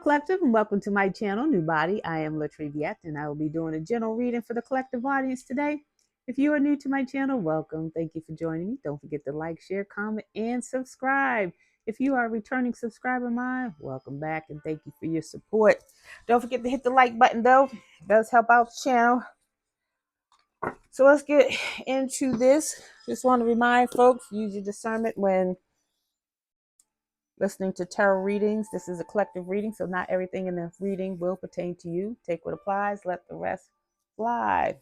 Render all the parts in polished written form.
Collective, and welcome to my channel, NUBODI. I am Latriviette, and I will be doing a general reading for the collective audience today. If you are new to my channel, welcome. Thank you for joining me. Don't forget to like, share, comment, and subscribe. If you are a returning subscriber of mine, welcome back, and thank you for your support. Don't forget to hit the like button, though. It does help out the channel. So let's get into this. Just want to remind folks, use your discernment when listening to tarot readings. This is a collective reading, so not everything in the reading will pertain to you. Take what applies, let the rest fly.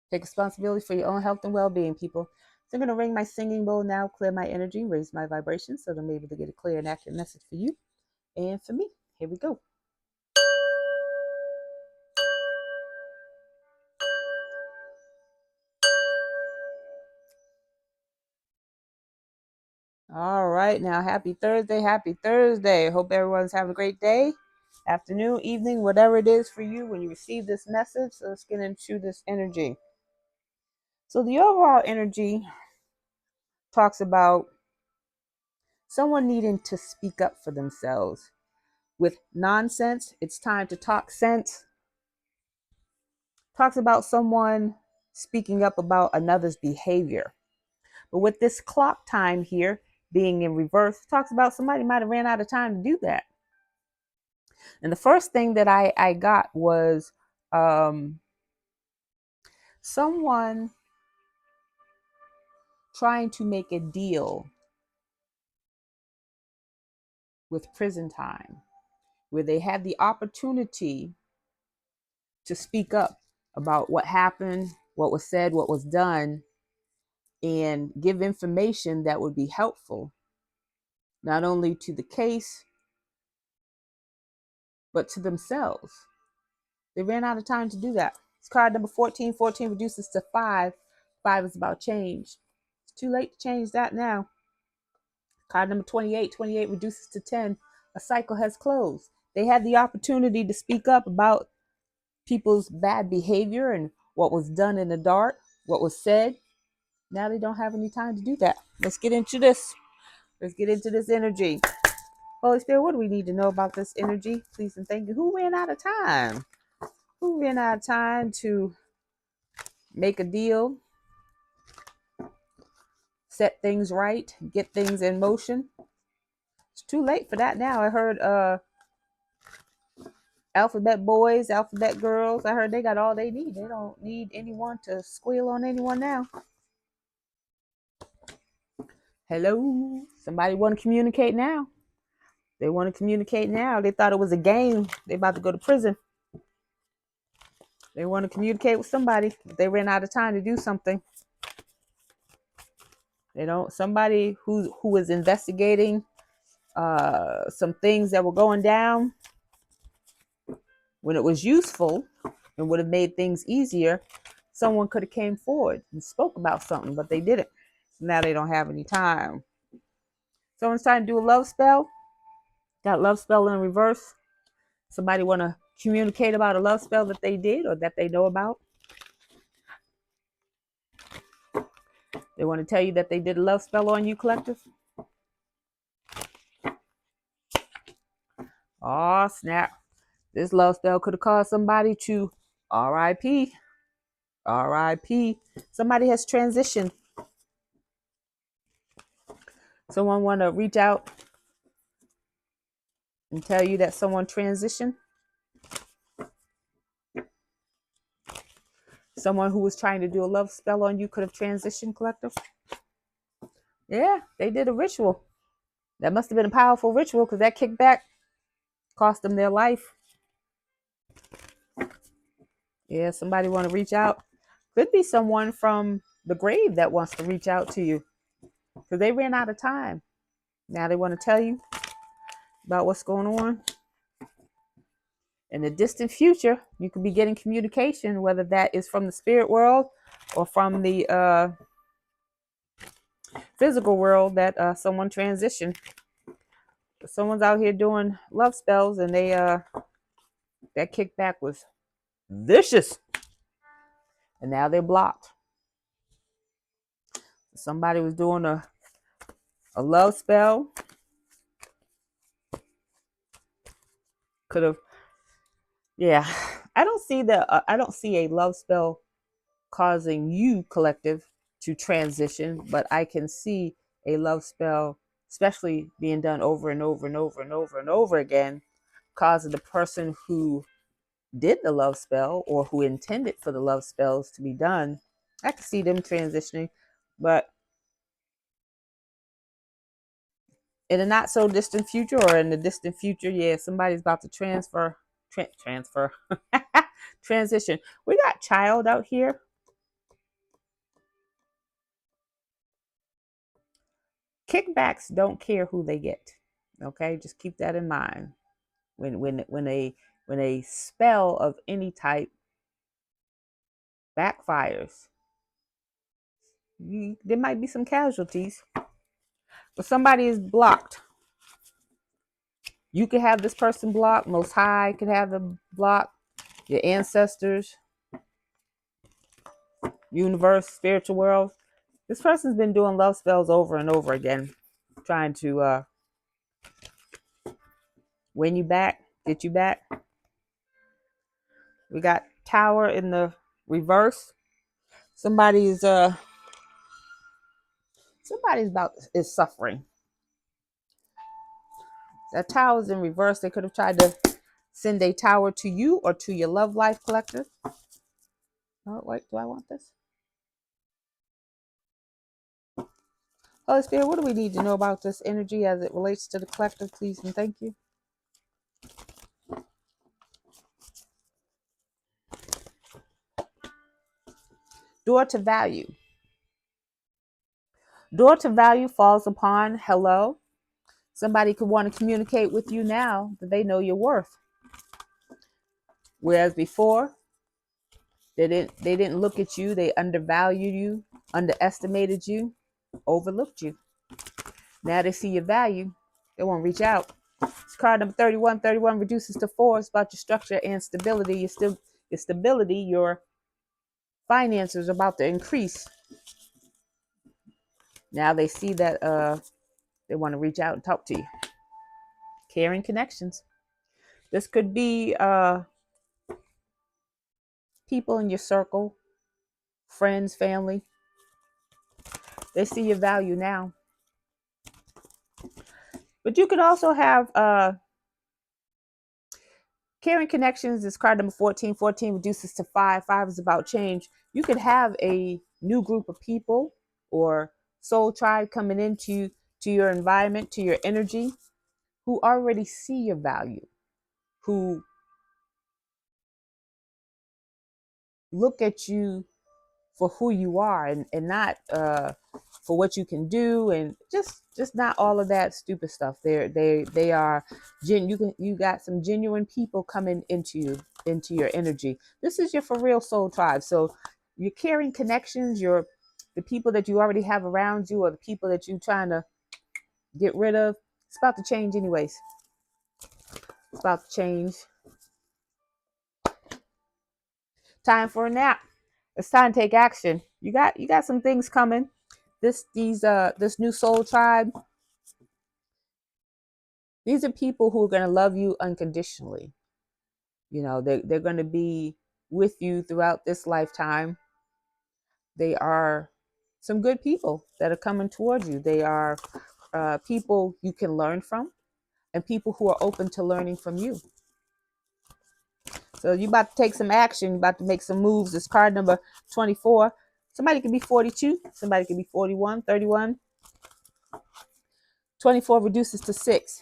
Take responsibility for your own health and well-being, people. So I'm going to ring my singing bowl now, clear my energy, raise my vibration so that I'm able to get a clear and accurate message for you and for me. Here we go. All right, now happy Thursday, happy Thursday. Hope everyone's having a great day, afternoon, evening, whatever it is for you when you receive this message. So let's get into this energy. So the overall energy talks about someone needing to speak up for themselves. With nonsense, it's time to talk sense. Talks about someone speaking up about another's behavior. But with this clock time here being in reverse, talks about somebody might have ran out of time to do that. And the first thing that I got was someone trying to make a deal with prison time, where they had the opportunity to speak up about what happened, what was said, what was done, and give information that would be helpful, not only to the case, but to themselves. They ran out of time to do that. It's card number 14. 14 reduces to 5. 5 is about change. It's too late to change that now. Card number 28. 28 reduces to 10. A cycle has closed. They had the opportunity to speak up about people's bad behavior and what was done in the dark, what was said. Now they don't have any time to do that. Let's get into this. Let's get into this energy. Holy Spirit, what do we need to know about this energy? Please and thank you. Who ran out of time? Who ran out of time to make a deal, set things right, get things in motion? It's too late for that now. I heard alphabet boys, alphabet girls. I heard they got all they need. They don't need anyone to squeal on anyone now. Hello? Somebody want to communicate now. They want to communicate now. They thought it was a game. They about to go to prison. They want to communicate with somebody. They ran out of time to do something. They don't. Somebody who was investigating some things that were going down when it was useful and would have made things easier. Someone could have came forward and spoke about something, but they didn't. So now they don't have any time. Someone's trying to do a love spell. Got love spell in reverse. Somebody want to communicate about a love spell that they did or that they know about. They want to tell you that they did a love spell on you, collective. Oh, snap. This love spell could have caused somebody to RIP. RIP. Somebody has transitioned. Someone want to reach out and tell you that someone transitioned. Someone who was trying to do a love spell on you could have transitioned, collective. Yeah, they did a ritual. That must have been a powerful ritual because that kickback cost them their life. Yeah, somebody want to reach out. Could be someone from the grave that wants to reach out to you because they ran out of time. Now they want to tell you about what's going on. In the distant future, you could be getting communication, whether that is from the spirit world or from the physical world, that someone transitioned. Someone's out here doing love spells and they that kickback was vicious. And now they're blocked. Somebody was doing a love spell Could have, yeah. I don't see a love spell causing you, collective, to transition, but I can see a love spell, especially being done over and over and over and over and over again, causing the person who did the love spell or who intended for the love spells to be done. I can see them transitioning, but in a not so distant future, or in the distant future, yeah, somebody's about to transfer transition. We got child out here. Kickbacks don't care who they get. Okay, just keep that in mind. When a spell of any type backfires, there might be some casualties. But somebody is blocked. You could have this person blocked. Most High could have them blocked. Your ancestors, universe, spiritual world. This person's been doing love spells over and over again, trying to win you back, get you back. We got Tower in the reverse. Somebody's is suffering. That Tower's in reverse. They could have tried to send a tower to you or to your love life, collective. Oh, wait, do I want this? Holy Spirit, what do we need to know about this energy as it relates to the collective, please and thank you? Door to value. Door to value falls upon hello. Somebody could want to communicate with you now that they know your worth. Whereas before, they didn't look at you, they undervalued you, underestimated you, overlooked you. Now they see your value, they won't reach out. It's card number 31. 31 reduces to 4. It's about your structure and stability. Your stability, your finances are about to increase. Now they see that they want to reach out and talk to you. Caring connections. This could be people in your circle, friends, family. They see your value now. But you could also have caring connections. Is card number 14. 14 reduces to 5. 5 is about change. You could have a new group of people or soul tribe coming into your environment, to your energy, who already see your value, who look at you for who you are, and not for what you can do, and just not all of that stupid stuff. They are you got some genuine people coming into your energy. This is your for real soul tribe. So you're carrying connections, the people that you already have around you, or the people that you're trying to get rid of. It's about to change anyways. It's about to change. Time for a nap. It's time to take action. You got some things coming. This new soul tribe. These are people who are going to love you unconditionally. You know, they're going to be with you throughout this lifetime. They are some good people that are coming towards you. They are people you can learn from, and people who are open to learning from you. So you're about to take some action. You're about to make some moves. It's card number 24. Somebody could be 42. Somebody could be 41, 31. 24 reduces to 6.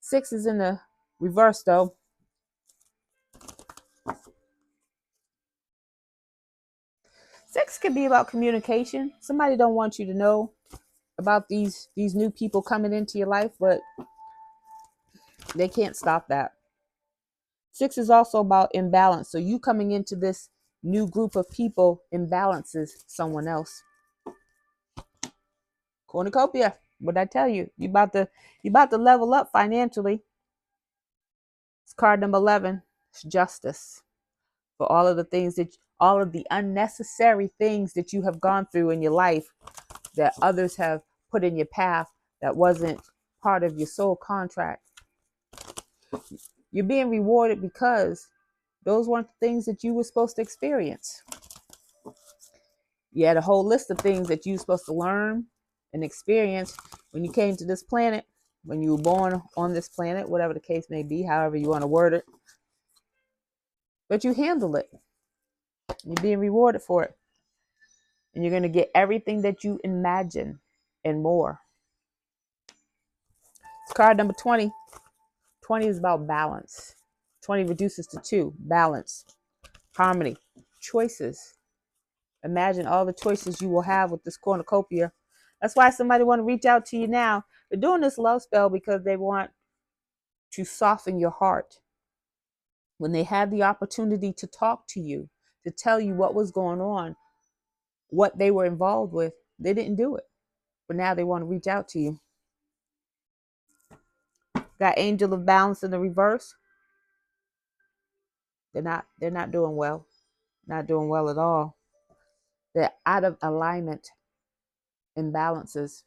6 is in the reverse, though. 6 could be about communication. Somebody don't want you to know about these new people coming into your life, but they can't stop that. 6 is also about imbalance. So you coming into this new group of people imbalances someone else. Cornucopia. What did I tell you? You about to level up financially. It's card number 11. It's justice. For all of the unnecessary things that you have gone through in your life, that others have put in your path, that wasn't part of your soul contract. You're being rewarded because those weren't the things that you were supposed to experience. You had a whole list of things that you were supposed to learn and experience when you came to this planet, when you were born on this planet, whatever the case may be, however you want to word it. But you handled it. You're being rewarded for it. And you're going to get everything that you imagine and more. Card number 20. 20 is about balance. 20 reduces to 2. Balance. Harmony. Choices. Imagine all the choices you will have with this cornucopia. That's why somebody want to reach out to you now. They're doing this love spell because they want to soften your heart. When they had the opportunity to talk to you, to tell you what was going on, what they were involved with, they didn't do it. But now they want to reach out to you. Got Angel of Balance in the reverse. They're not doing well. Not doing well at all. They're out of alignment, imbalances.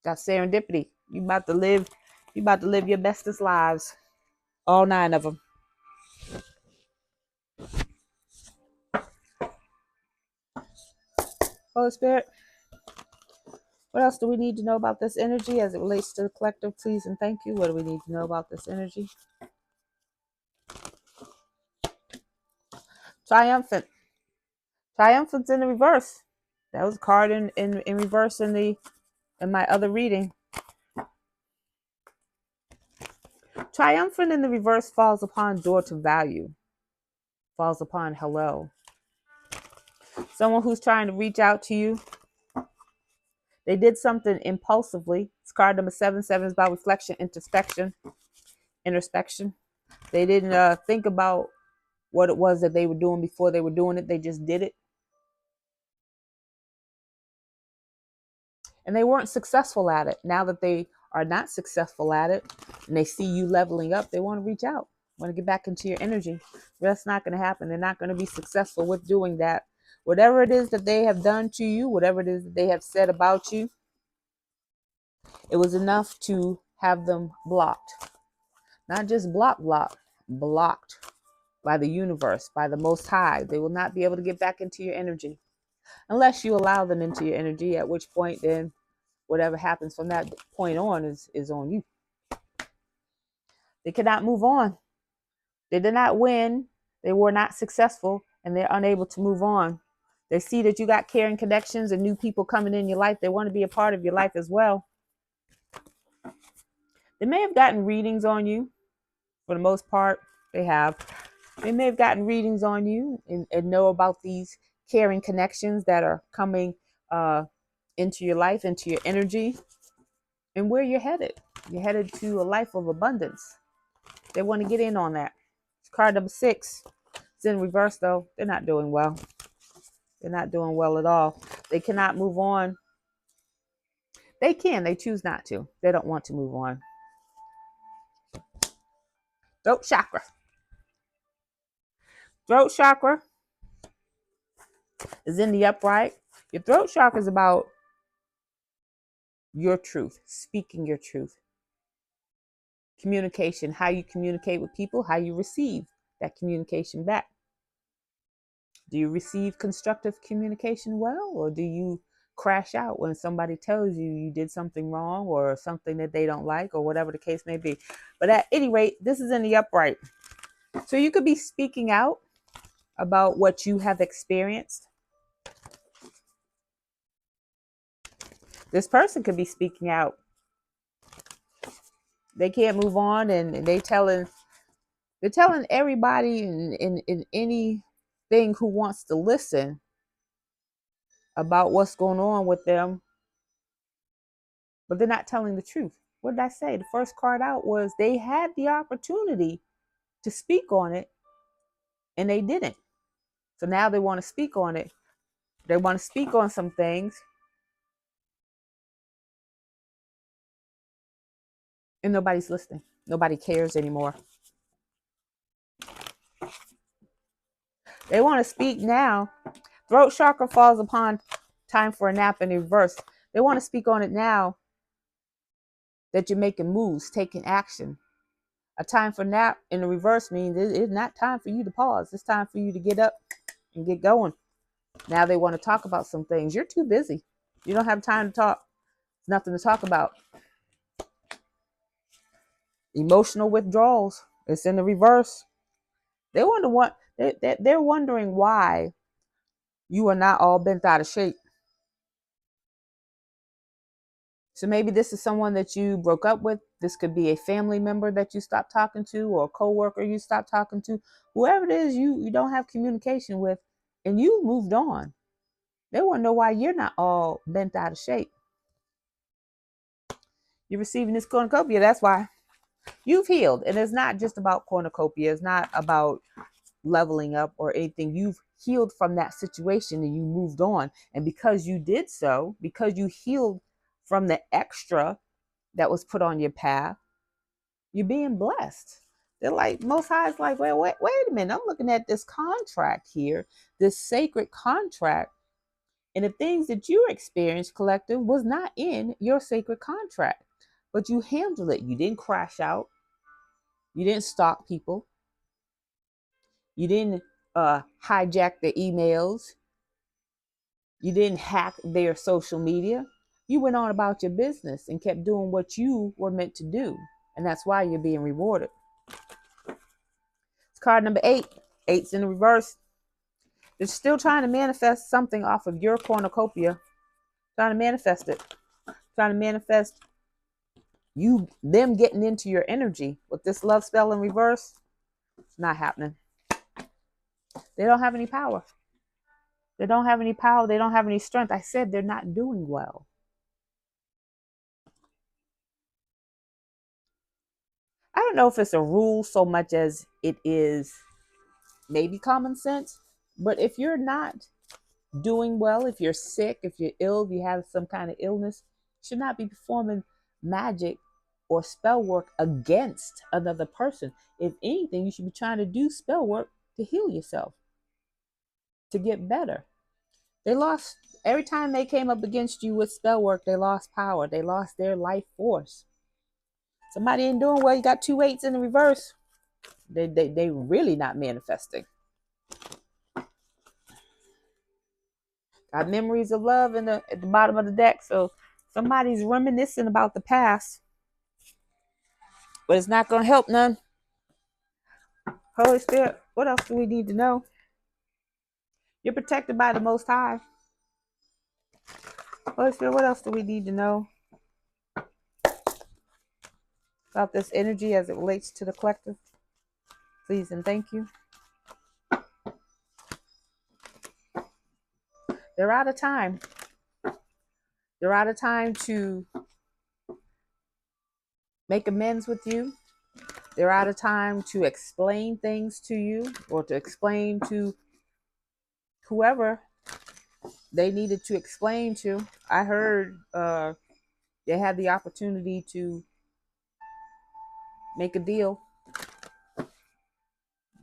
Got Serendipity. You about to live your bestest lives. All 9 of them. Holy Spirit, what else do we need to know about this energy as it relates to the collective? Please and thank you. What do we need to know about this energy? Triumphant. Triumphant's in the reverse. That was a card in reverse in my other reading. Triumphant in the reverse falls upon door to value. Falls upon hello. Someone who's trying to reach out to you. They did something impulsively. It's card number 7. 7 is about reflection, introspection, introspection. They didn't think about what it was that they were doing before they were doing it. They just did it. And they weren't successful at it. Now that they are not successful at it and they see you leveling up, they want to reach out, want to get back into your energy. That's not going to happen. They're not going to be successful with doing that. Whatever it is that they have done to you, whatever it is that they have said about you, it was enough to have them blocked. Not just blocked by the universe, by the Most High. They will not be able to get back into your energy unless you allow them into your energy, at which point then whatever happens from that point on is on you. They cannot move on. They did not win. They were not successful, and they're unable to move on. They see that you got caring connections and new people coming in your life. They want to be a part of your life as well. They may have gotten readings on you. For the most part, they have. They may have gotten readings on you and know about these caring connections that are coming into your life, into your energy, and where you're headed. You're headed to a life of abundance. They want to get in on that. It's card number 6. It's in reverse, though. They're not doing well. They're not doing well at all. They cannot move on. They can. They choose not to. They don't want to move on. Throat chakra. Throat chakra is in the upright. Your throat chakra is about your truth, speaking your truth. Communication, how you communicate with people, how you receive that communication back. Do you receive constructive communication well, or do you crash out when somebody tells you you did something wrong or something that they don't like, or whatever the case may be? But at any rate, this is in the upright. So you could be speaking out about what you have experienced. This person could be speaking out. They can't move on, and they're telling everybody in anything who wants to listen about what's going on with them, but they're not telling the truth. What did I say? The first card out was they had the opportunity to speak on it, and they didn't. So now they want to speak on it. They want to speak on some things, and nobody's listening. Nobody cares anymore. They want to speak now. Throat chakra falls upon time for a nap in reverse. They want to speak on it now that you're making moves, taking action. A time for nap in the reverse means it's not time for you to pause. It's time for you to get up and get going. Now they want to talk about some things. You're too busy. You don't have time to talk. There's nothing to talk about. Emotional withdrawals. It's in the reverse. They wonder what they're wondering why you are not all bent out of shape. So maybe this is someone that you broke up with. This could be a family member that you stopped talking to, or a coworker you stopped talking to. Whoever it is you don't have communication with, and you moved on. They want to know why you're not all bent out of shape. You're receiving this cornucopia. That's why you've healed. And it's not just about cornucopia. It's not about leveling up or anything. You've healed from that situation and you moved on. And because you did so, because you healed from the extra that was put on your path, you're being blessed. They're like, Most High is like, wait a minute. I'm looking at this contract here, this sacred contract. And the things that you experienced, collective, was not in your sacred contract. But you handled it. You didn't crash out. You didn't stalk people. You didn't hijack their emails. You didn't hack their social media. You went on about your business and kept doing what you were meant to do. And that's why you're being rewarded. It's card number 8. 8's in the reverse. They're still trying to manifest something off of your cornucopia. Trying to manifest it. Trying to manifest them getting into your energy. With this love spell in reverse, it's not happening. They don't have any power. They don't have any power. They don't have any strength. I said they're not doing well. I don't know if it's a rule so much as it is maybe common sense. But if you're not doing well, if you're sick, if you're ill, if you have some kind of illness, you should not be performing magic or spell work against another person. If anything, you should be trying to do spell work to heal yourself, to get better. They lost, every time they came up against you with spell work, they lost power. They lost their life force. Somebody ain't doing well. You got 2 8s in the reverse. They really not manifesting. Got memories of love at the bottom of the deck. So somebody's reminiscing about the past, but it's not going to help none. Holy Spirit, what else do we need to know? You're protected by the Most High. Holy Spirit, what else do we need to know about this energy as it relates to the collective? Please and thank you. They're out of time. They're out of time to make amends with you. They're out of time to explain things to you or to explain to whoever they needed to explain to. I heard they had the opportunity to make a deal.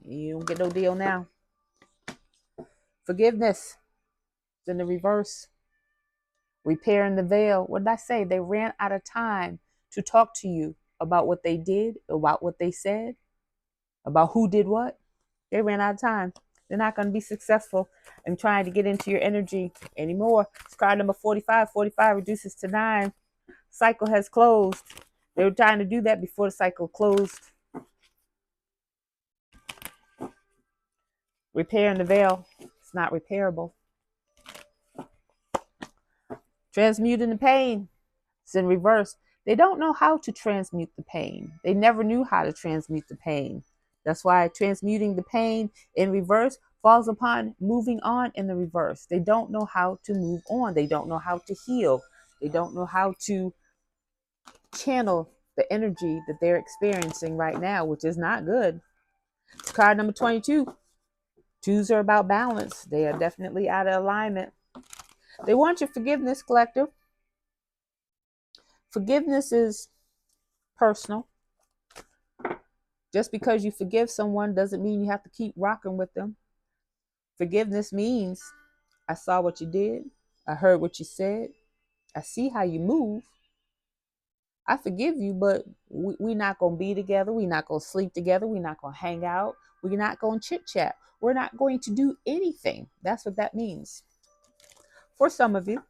You don't get no deal now. Forgiveness is in the reverse. Repairing the veil. What did I say? They ran out of time to talk to you about what they did, about what they said, about who did what. They ran out of time. They're not going to be successful in trying to get into your energy anymore. It's card number 45. 45 reduces to 9. Cycle has closed. They were trying to do that before the cycle closed. Repairing the veil. It's not repairable. Transmuting the pain. It's in reverse. They don't know how to transmute the pain. They never knew how to transmute the pain. That's why transmuting the pain in reverse falls upon moving on in the reverse. They don't know how to move on. They don't know how to heal. They don't know how to channel the energy that they're experiencing right now, which is not good. Card number 22. 2s are about balance. They are definitely out of alignment. They want your forgiveness, collective. Forgiveness is personal. Just because you forgive someone doesn't mean you have to keep rocking with them. Forgiveness means I saw what you did. I heard what you said. I see how you move. I forgive you, but we're not going to be together. We're not going to sleep together. We're not going to hang out. We're not going to chit chat. We're not going to do anything. That's what that means. For some of you,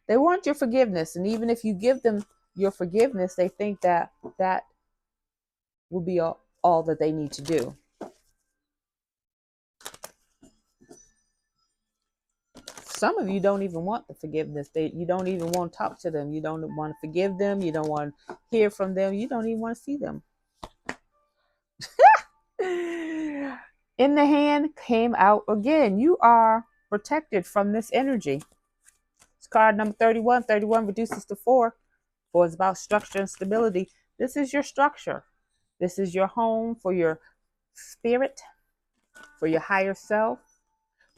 they want your forgiveness. And even if you give them your forgiveness, they think that that will be all that they need to do. Some of you don't even want the forgiveness. You don't even want to talk to them. You don't want to forgive them. You don't want to hear from them. You don't even want to see them. In the hand came out again. You are protected from this energy. It's card number 31. 31 reduces to 4. 4 is about structure and stability. This is your structure. This is your home for your spirit, for your higher self,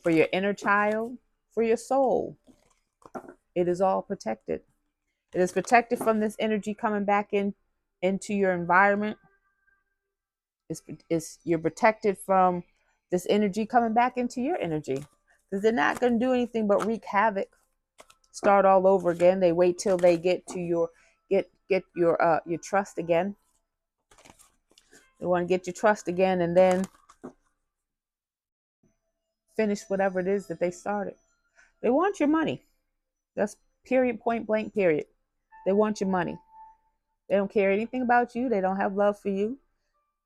for your inner child, for your soul. It is all protected. It is protected from this energy coming back into your environment. You're protected from this energy coming back into your energy, because they're not going to do anything but wreak havoc, start all over again. They wait till they get to your your trust again. They want to get your trust again and then finish whatever it is that they started. They want your money. That's period, point blank, period. They want your money. They don't care anything about you. They don't have love for you.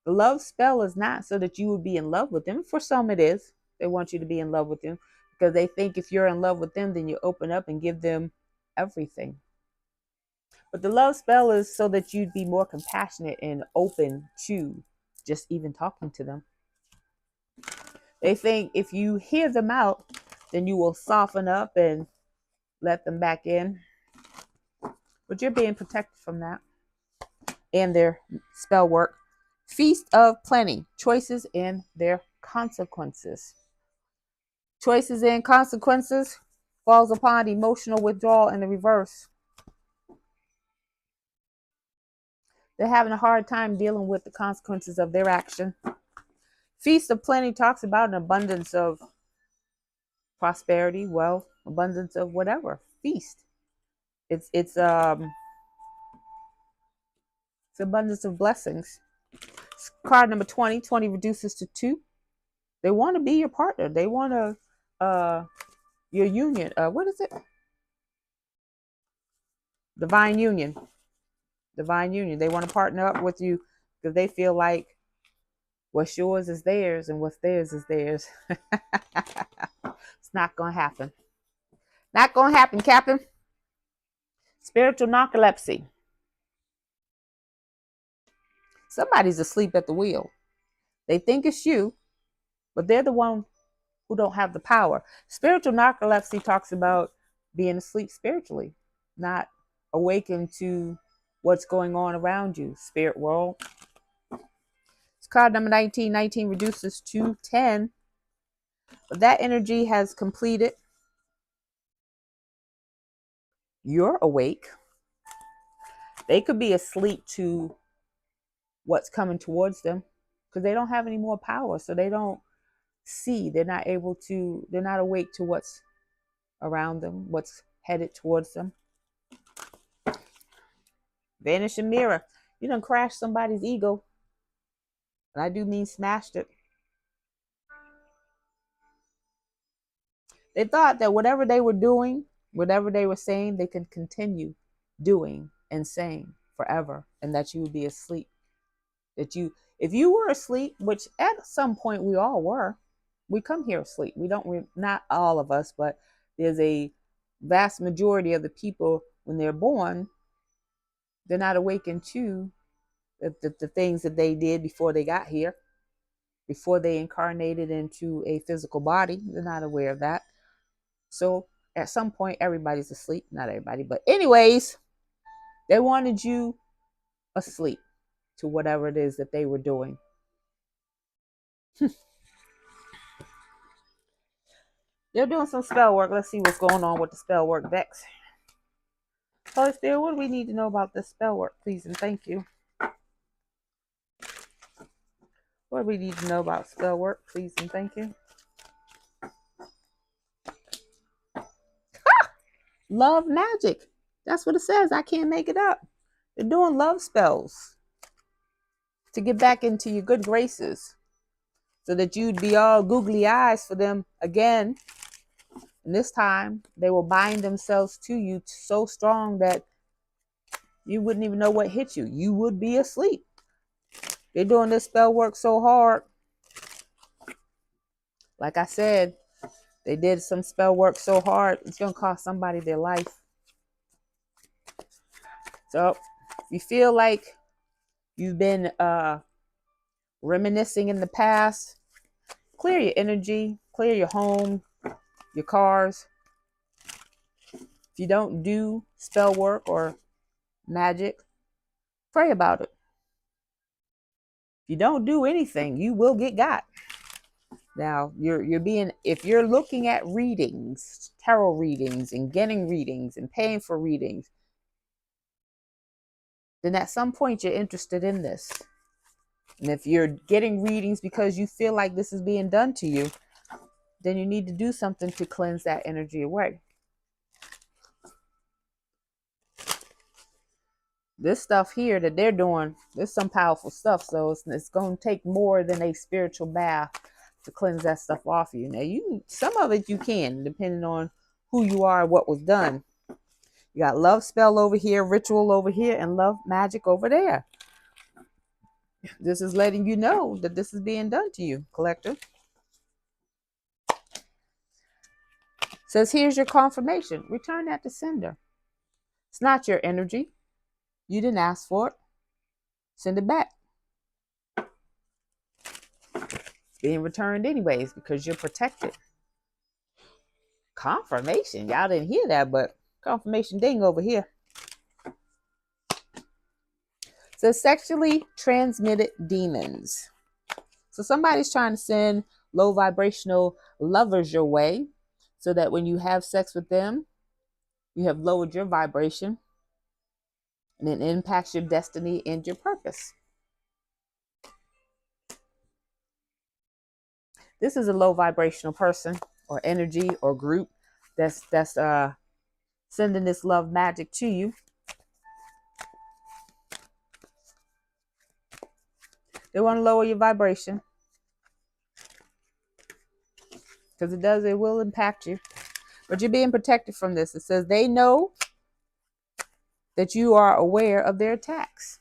The love spell is not so that you would be in love with them. For some it is. They want you to be in love with them because they think if you're in love with them, then you open up and give them everything. But the love spell is so that you'd be more compassionate and open to just even talking to them. They think if you hear them out, then you will soften up and let them back in. But you're being protected from that and their spell work. Feast of plenty. Choices and their consequences. Choices and consequences falls upon emotional withdrawal in the reverse. They're having a hard time dealing with the consequences of their action. Feast of plenty talks about an abundance of prosperity, wealth, abundance of whatever. Feast. It's abundance of blessings. Card number 20. 20 reduces to 2. They want to be your partner. They want to your union. What is it? Divine union. Divine union. They want to partner up with you because they feel like what's yours is theirs and what's theirs is theirs. It's not going to happen. Not going to happen, Captain. Spiritual narcolepsy. Somebody's asleep at the wheel. They think it's you, but they're the one who don't have the power. Spiritual narcolepsy talks about being asleep spiritually, not awakened to what's going on around you, spirit world. It's card number 19. 19 reduces to 10. But that energy has completed. You're awake. They could be asleep to what's coming towards them because they don't have any more power. So they don't see. They're not awake to what's around them, what's headed towards them. Vanishing mirror. You done crashed somebody's ego. And I do mean smashed it. They thought that whatever they were doing, whatever they were saying, they could continue doing and saying forever, and that you would be asleep. That if you were asleep, which at some point we all were, we come here asleep. Not all of us, but there's a vast majority of the people when they're born, they're not awakened to the things that they did before they got here, before they incarnated into a physical body. They're not aware of that. So at some point, everybody's asleep. Not everybody, but anyways, they wanted you asleep to whatever it is that they were doing. They're doing some spell work. Let's see what's going on with the spell work decks. Holy Spirit, what do we need to know about this spell work, please and thank you? What do we need to know about spell work, please and thank you? love magic. That's what it says. I can't make it up. They're doing love spells to get back into your good graces so that you'd be all googly eyes for them again. And this time, they will bind themselves to you so strong that you wouldn't even know what hit you. You would be asleep. They're doing this spell work so hard. Like I said, they did some spell work so hard, it's going to cost somebody their life. So if you feel like you've been reminiscing in the past, clear your energy, clear your home, your cars. If you don't do spell work or magic, pray about it. If you don't do anything, you will get got. Now, if you're looking at readings, tarot readings, and getting readings and paying for readings, then at some point you're interested in this. And if you're getting readings because you feel like this is being done to you, then you need to do something to cleanse that energy away. This stuff here that they're doing, there's some powerful stuff. So it's going to take more than a spiritual bath to cleanse that stuff off you. Now, some of it you can, depending on who you are, what was done. You got love spell over here, ritual over here, and love magic over there. This is letting you know that this is being done to you, collector. Says, here's your confirmation. Return that to sender. It's not your energy. You didn't ask for it. Send it back. It's being returned anyways because you're protected. Confirmation. Y'all didn't hear that, but confirmation ding over here. So sexually transmitted demons. So somebody's trying to send low vibrational lovers your way so that when you have sex with them, you have lowered your vibration and it impacts your destiny and your purpose. This is a low vibrational person or energy or group that's sending this love magic to you. They want to lower your vibration because it will impact you. But you're being protected from this. It says they know that you are aware of their attacks.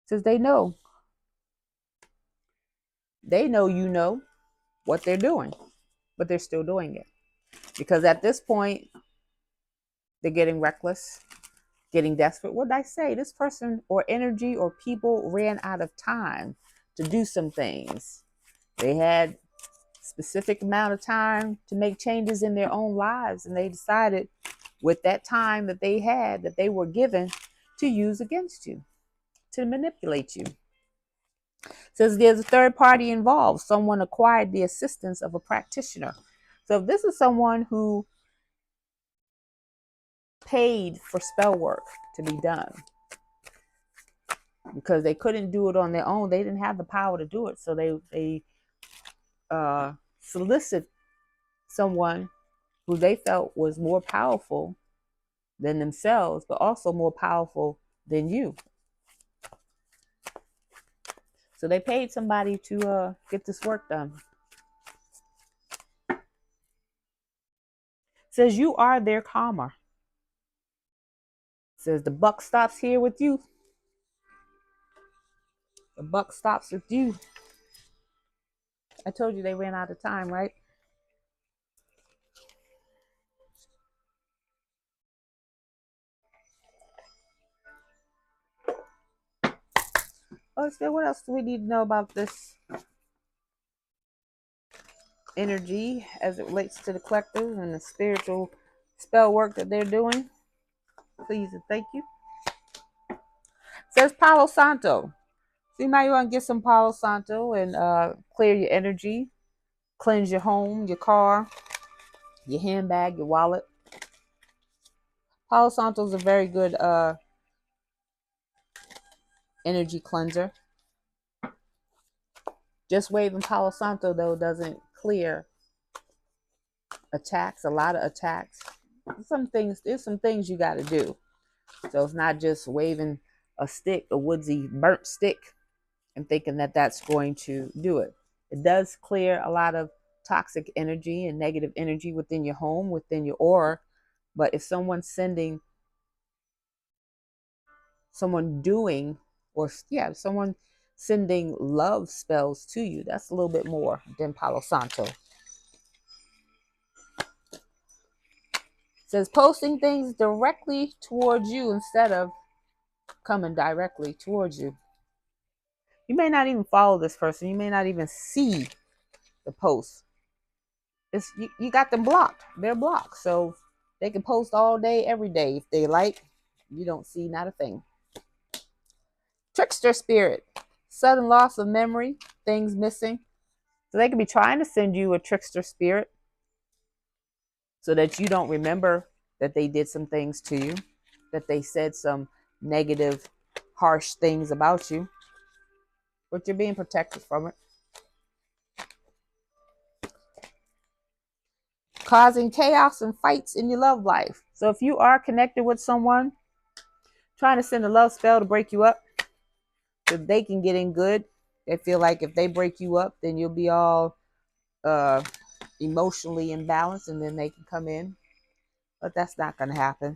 It says they know. They know you know what they're doing, but they're still doing it. Because at this point, they're getting reckless, getting desperate. What did I say? This person or energy or people ran out of time to do some things. They had specific amount of time to make changes in their own lives, and they decided with that time that they had, that they were given, to use against you, to manipulate you. It says there's a third party involved. Someone acquired the assistance of a practitioner. So if this is someone who paid for spell work to be done because they couldn't do it on their own, they didn't have the power to do it, so they solicit someone who they felt was more powerful than themselves, but also more powerful than you. So they paid somebody to get this work done. It says you are their karma. It says the buck stops here with you. The buck stops with you. I told you they ran out of time, right? Oh, so what else do we need to know about this energy as it relates to the collective and the spiritual spell work that they're doing? Please and thank you. It says Palo Santo. So you might want to get some Palo Santo and clear your energy, cleanse your home, your car, your handbag, your wallet. Palo Santo is a very good energy cleanser. Just waving Palo Santo, though, doesn't clear attacks, a lot of attacks. There's some things you got to do. So it's not just waving a stick, a woodsy burnt stick, and thinking that that's going to do it. It does clear a lot of toxic energy and negative energy within your home, within your aura. But if someone's sending, someone doing, or yeah, someone sending love spells to you, that's a little bit more than Palo Santo. It says posting things directly towards you instead of coming directly towards you. You may not even follow this person. You may not even see the post. You got them blocked. They're blocked. So they can post all day, every day if they like. You don't see not a thing. Trickster spirit. Sudden loss of memory. Things missing. So they could be trying to send you a trickster spirit so that you don't remember that they did some things to you, that they said some negative, harsh things about you, but you're being protected from it. Causing chaos and fights in your love life. So if you are connected with someone, trying to send a love spell to break you up so they can get in good, they feel like if they break you up, then you'll be all emotionally imbalanced and then they can come in. But that's not going to happen.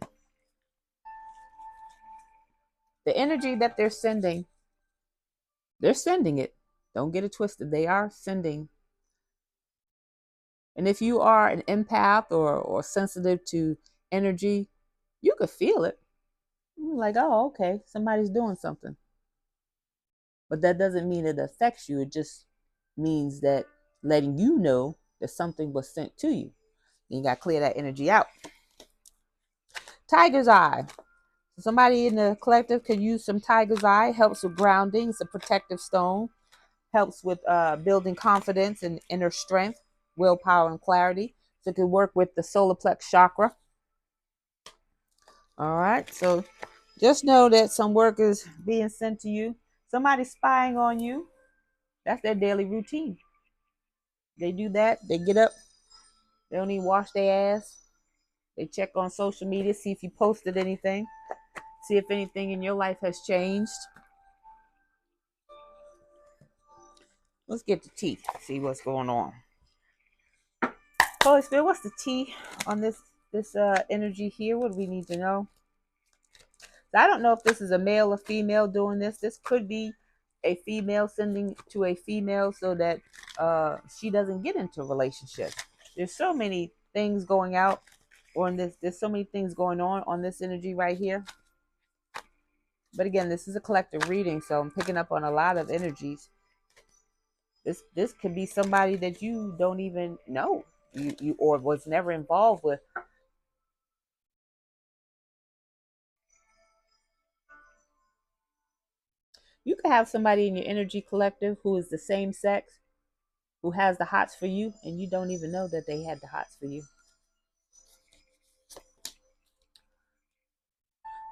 The energy that they're sending it. Don't get it twisted. They are sending. And if you are an empath or sensitive to energy, you could feel it. You're like, oh, okay, somebody's doing something. But that doesn't mean it affects you. It just means that letting you know that something was sent to you. You got to clear that energy out. Tiger's eye. Somebody in the collective could use some tiger's eye. Helps with grounding. It's a protective stone. Helps with building confidence and inner strength, willpower, and clarity. So it can work with the solar plex chakra. All right. So just know that some work is being sent to you. Somebody's spying on you. That's their daily routine. They do that. They get up. They don't even wash their ass. They check on social media, see if you posted anything, see if anything in your life has changed. Let's get the tea, see what's going on. Holy Spirit, what's the tea on this energy here? What do we need to know? I don't know if this is a male or female doing this. This could be a female sending to a female so that she doesn't get into a relationship. There's so many things going out on this. There's so many things going on this energy right here. But again, this is a collective reading, so I'm picking up on a lot of energies. This could be somebody that you don't even know, you or was never involved with. You could have somebody in your energy collective who is the same sex, who has the hots for you, and you don't even know that they had the hots for you.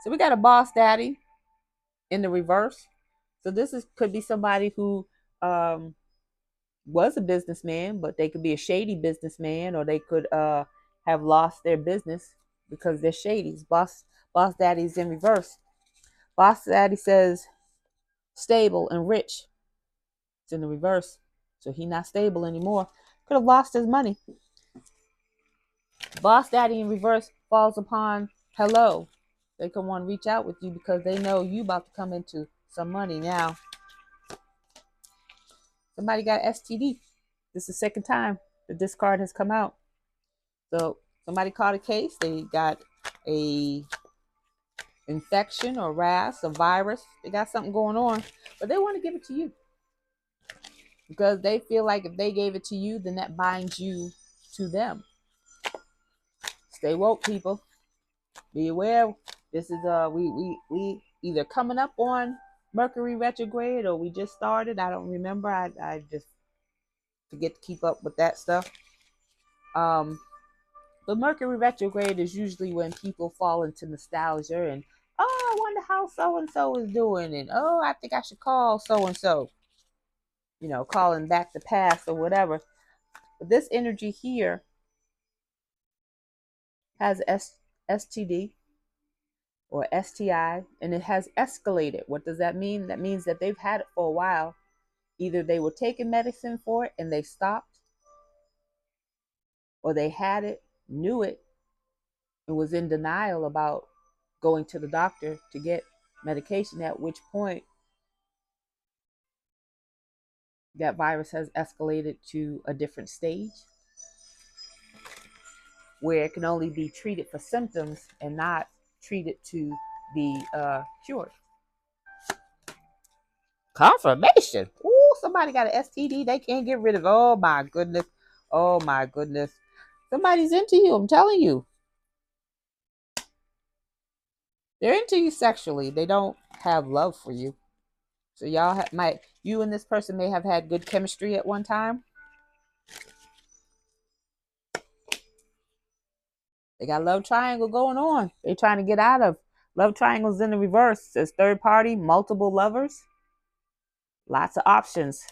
So we got a boss daddy in the reverse. So could be somebody who was a businessman, but they could be a shady businessman, or they could have lost their business because they're shady. Boss daddy's in reverse. Boss daddy says stable and rich. It's in the reverse. So he's not stable anymore. Could have lost his money. Boss daddy in reverse falls upon hello. They could want to reach out with you because they know you about to come into some money now. Somebody got STD. This is the second time that this card has come out. So somebody caught a case. They got a infection or RAS, a virus. They got something going on, but they want to give it to you because they feel like if they gave it to you, then that binds you to them. Stay woke, people. Be aware. This is we either coming up on Mercury retrograde or we just started. I don't remember. I just forget to keep up with that stuff. But Mercury retrograde is usually when people fall into nostalgia and, oh, I wonder how so and so is doing, and oh, I think I should call so and so. You know, calling back the past or whatever. But this energy here has STD or STI, and it has escalated. What does that mean? That means that they've had it for a while. Either they were taking medicine for it and they stopped, or they had it, knew it, and was in denial about going to the doctor to get medication, at which point that virus has escalated to a different stage where it can only be treated for symptoms and not treated to be cured. Confirmation. Ooh, somebody got an STD they can't get rid of. Oh my goodness. Oh my goodness. Somebody's into you, I'm telling you. They're into you sexually. They don't have love for you. So y'all you and this person may have had good chemistry at one time. They got love triangle going on. They're trying to get out of love triangles in the reverse. There's third party, multiple lovers, lots of options.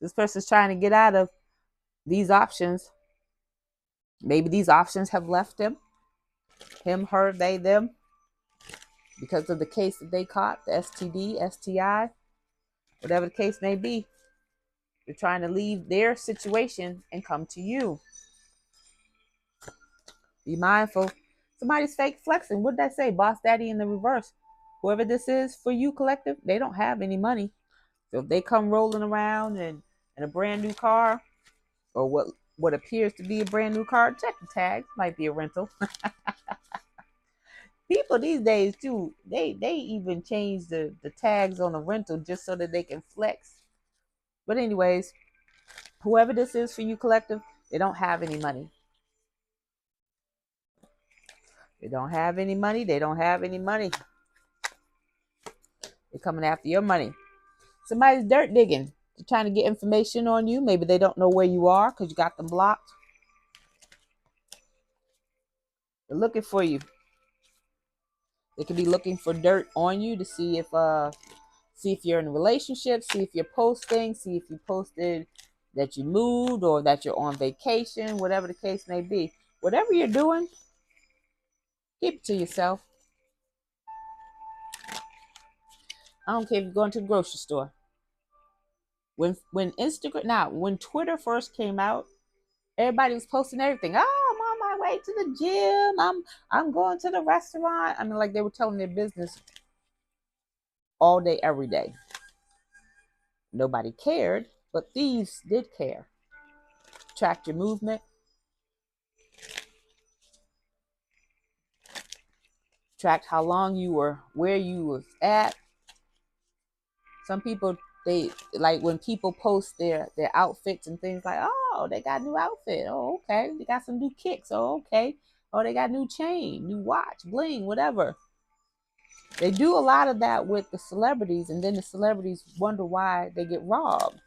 This person's trying to get out of these options. Maybe these options have left him, her, they, them, because of the case that they caught, the STD, STI, whatever the case may be. They're trying to leave their situation and come to you. Be mindful. Somebody's fake flexing. What did I say? Boss daddy in the reverse. Whoever this is for you, collective, they don't have any money. So if they come rolling around in a brand new car, or what appears to be a brand new car, check the tags. Might be a rental. People these days too, they even change the tags on the rental just so that they can flex. But anyways, whoever this is for you, collective, they don't have any money. They don't have any money. They don't have any money. They're coming after your money. Somebody's dirt digging. They're trying to get information on you. Maybe they don't know where you are because you got them blocked. They're looking for you. They could be looking for dirt on you to see if you're in a relationship, see if you're posting, see if you posted that you moved or that you're on vacation, whatever the case may be. Whatever you're doing, keep it to yourself. I don't care if you're going to the grocery store. When Twitter first came out, everybody was posting everything. Oh, I'm on my way to the gym. I'm going to the restaurant. I mean, like they were telling their business all day, every day. Nobody cared, but thieves did care. Tracked your movement. Tracked how long you were, where you was at. Some people, they like when people post their outfits and things like, oh, they got a new outfit. Oh, okay. They got some new kicks. Oh, okay. Oh, they got new chain, new watch, bling, whatever. They do a lot of that with the celebrities, and then the celebrities wonder why they get robbed.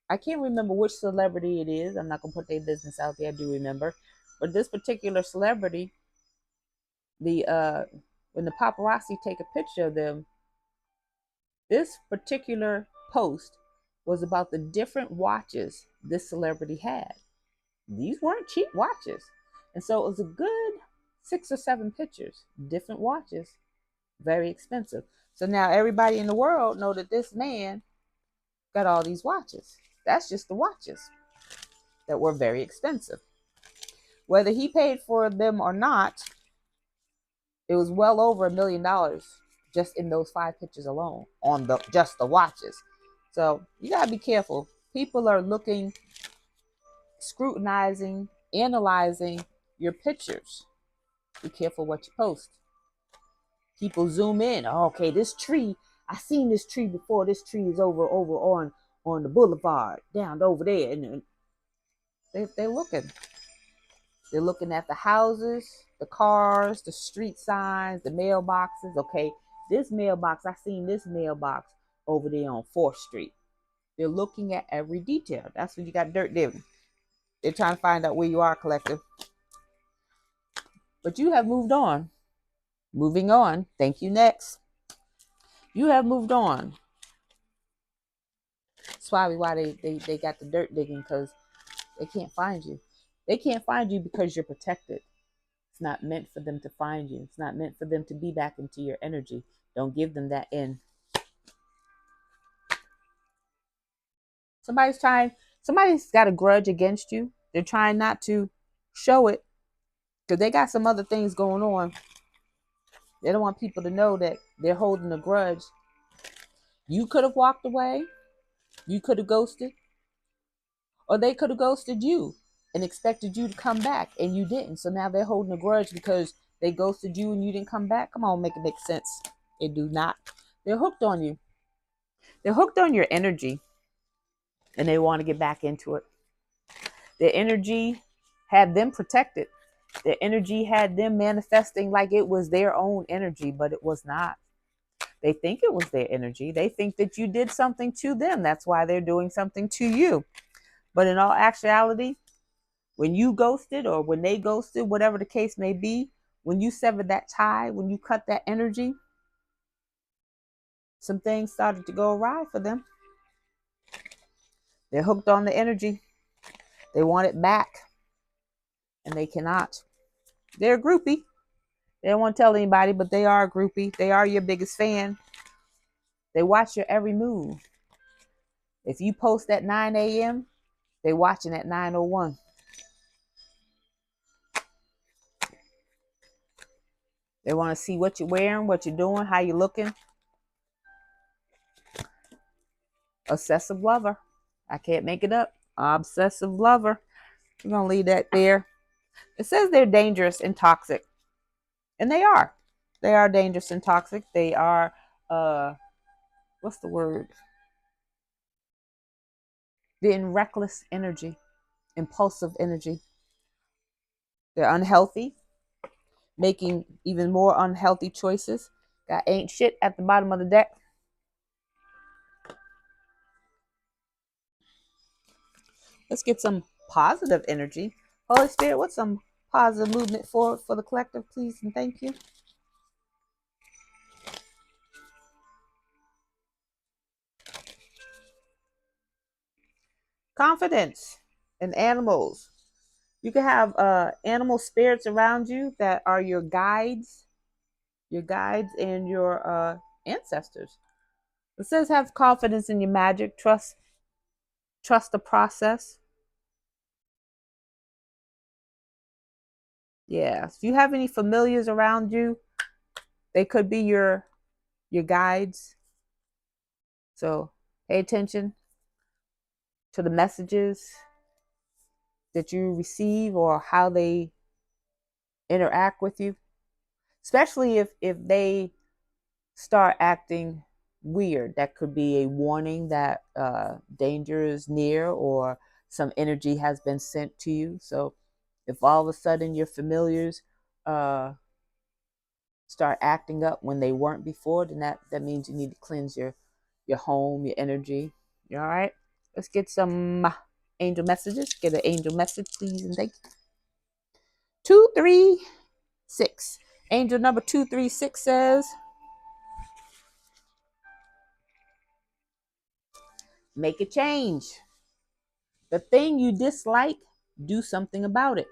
I can't remember which celebrity it is. I'm not going to put their business out there. I do remember. But this particular celebrity, when the paparazzi take a picture of them, this particular post was about the different watches this celebrity had. These weren't cheap watches. And so it was a good 6 or 7 pictures, different watches, very expensive. So now everybody in the world know that this man got all these watches. That's just the watches that were very expensive. Whether he paid for them or not, it was well over $1 million just in those 5 pictures alone on just the watches. So you gotta be careful. People are looking, scrutinizing, analyzing your pictures. Be careful what you post. People zoom in. Oh, okay, this tree, I seen this tree before. This tree is over on the boulevard down over there, and they're looking. They're looking at the houses, the cars, the street signs, the mailboxes. Okay, this mailbox, I seen this mailbox over there on 4th Street. They're looking at every detail. That's when you got dirt digging. They're trying to find out where you are, collective. But you have moved on. Moving on. Thank you, next. You have moved on. That's probably why they got the dirt digging, because they can't find you. They can't find you because you're protected. It's not meant for them to find you. It's not meant for them to be back into your energy. Don't give them that in. Somebody's got a grudge against you. They're trying not to show it because they got some other things going on. They don't want people to know that they're holding a grudge. You could have walked away. You could have ghosted. Or they could have ghosted you and expected you to come back and you didn't. So now they're holding a grudge because they ghosted you and you didn't come back. Come on, make it make sense. They do not. They're hooked on you. They're hooked on your energy and they want to get back into it. Their energy had them protected. Their energy had them manifesting like it was their own energy, but it was not. They think it was their energy. They think that you did something to them. That's why they're doing something to you. But in all actuality, when you ghosted or when they ghosted, whatever the case may be, when you severed that tie, when you cut that energy, some things started to go awry for them. They're hooked on the energy. They want it back and they cannot. They're a groupie. They don't want to tell anybody, but they are a groupie. They are your biggest fan. They watch your every move. If you post at 9 a.m., they're watching at 9:01. They want to see what you're wearing, what you're doing, how you're looking. Obsessive lover. I can't make it up. Obsessive lover. We're going to leave that there. It says they're dangerous and toxic. And they are. They are dangerous and toxic. They are, what's the word? They're in reckless energy, impulsive energy. They're unhealthy, making even more unhealthy choices. Got ain't shit at the bottom of the deck. Let's get some positive energy. Holy Spirit, what's some positive movement for the collective, please and thank you. Confidence in animals. You can have animal spirits around you that are your guides and your ancestors. It says have confidence in your magic, trust the process. Yeah. If you have any familiars around you, they could be your guides. So pay attention to the messages that you receive or how they interact with you. Especially if they start acting weird. That could be a warning that danger is near or some energy has been sent to you. So if all of a sudden your familiars start acting up when they weren't before, then that means you need to cleanse your home, your energy. You all right? Let's get some angel messages. Get an angel message, please, and thank you. 236. Angel number 236 says, make a change. The thing you dislike, do something about it.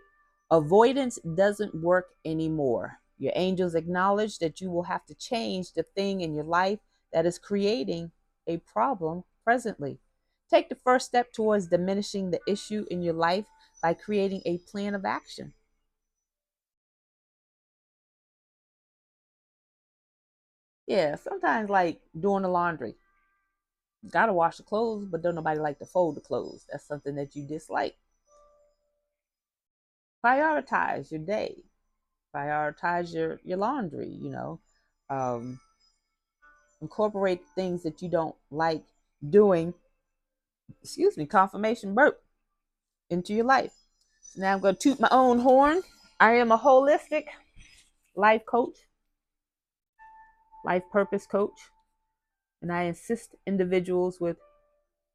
Avoidance doesn't work anymore. Your angels acknowledge that you will have to change the thing in your life that is creating a problem presently. Take the first step towards diminishing the issue in your life by creating a plan of action. Yeah, sometimes like doing the laundry. You gotta wash the clothes, but don't nobody like to fold the clothes. That's something that you dislike. Prioritize your day. Prioritize your laundry, Um, incorporate things that you don't like doing, confirmation burp into your life. So now I'm going to toot my own horn. I am a holistic life coach, life purpose coach, and I assist individuals with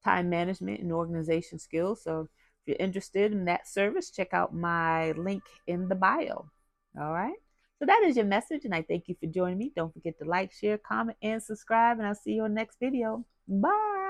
time management and organization skills. So if you're interested in that service, check out my link in the bio. All right. So that is your message, and I thank you for joining me. Don't forget to like, share, comment, and subscribe, and I'll see you on the next video. Bye.